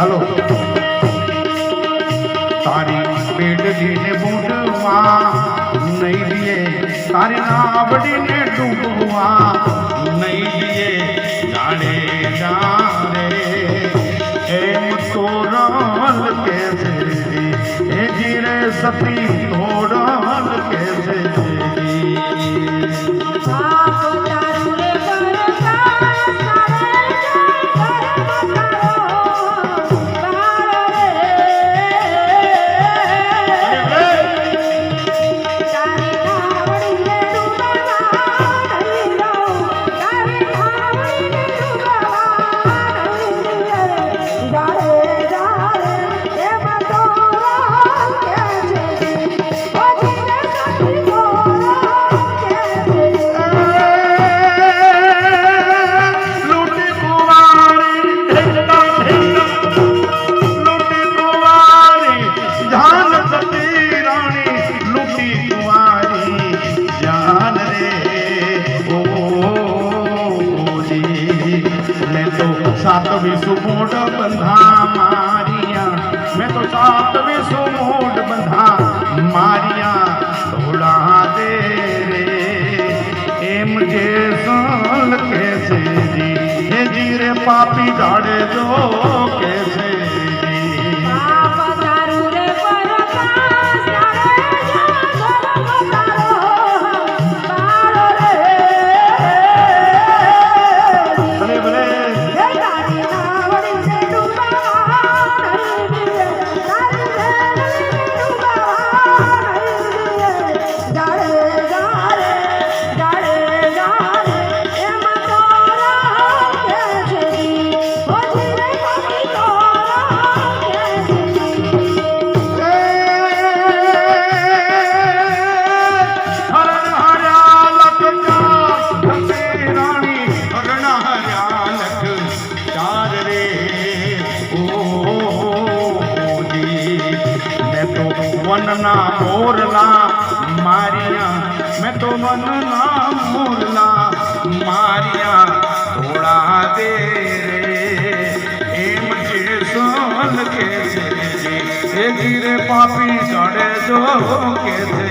hello તારી પેટલીને બૂટવા નહીં દિએ તારી નાવડીને ડૂબવા નહીં દિએ જાણે જાણે એમ તોરલ કે છે એ જીરે સતી તોરલ કે છે सातवीं सुमोट बंधा मारिया मैं तो सातवीं सुमोट बंधा मारिया थोड़ा दे रे एम जे साल कैसे जी हे जी रे पापी झाड़े जो कैसे वनना मोरला मारिया मैं तो वनना मोरला मारिया थोड़ा दे रे एम जे सोल कैसे जी गिरे पापी चढ़े जो कैसे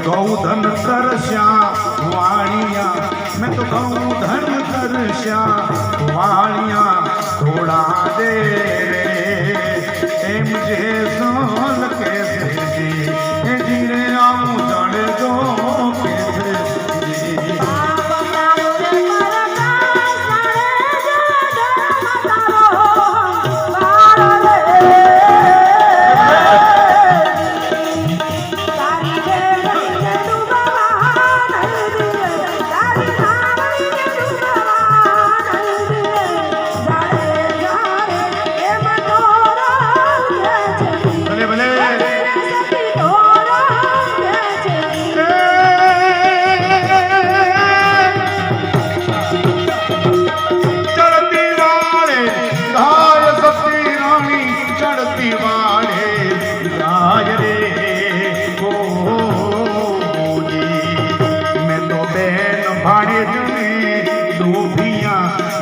गौधन करश्या वाणिया मैं तो गौधन करश्या वाणिया थोड़ा दे रे एम जे सोल कैसे जी जीरे आऊं चढ़ जो कैसे जी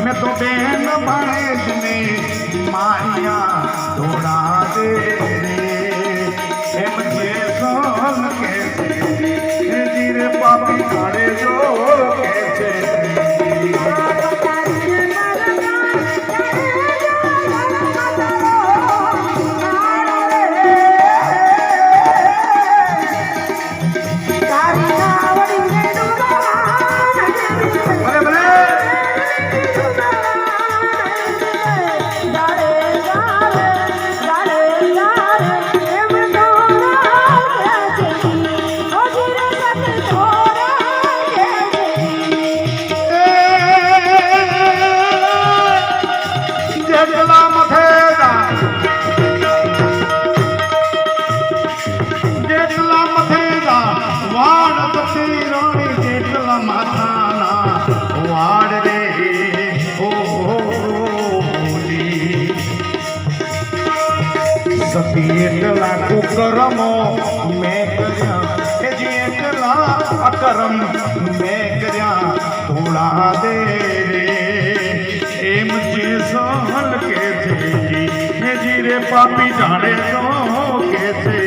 मैं तो बहन भाणेज ने मारिया थोड़ा दे रे एम जे सोल कैसे जीरे पापी झाड़े जो कैसे સતી એટલા કુકર્મો મેં કર્યા એ જે એટલા અકર્મ મેં કર્યા થોડા દે રે એમ જે સહલ કે છે એ જી રે પાપી જાણે તો કે છે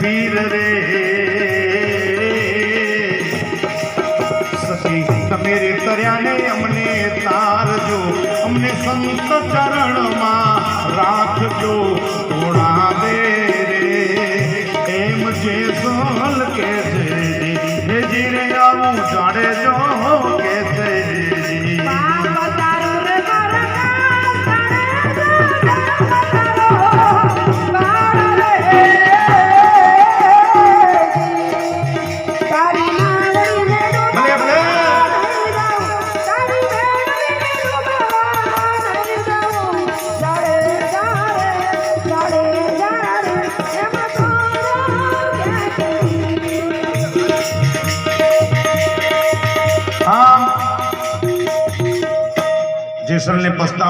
પીર રે સતી તમે રે કર્યાને અમને તારજો અમને સંત ચરણમાં રાખજો થોડા દે રે એમ જે સોલ કે છે હે જીરે આવું જાડેજો કે છે જેસલ ને પસ્તાવ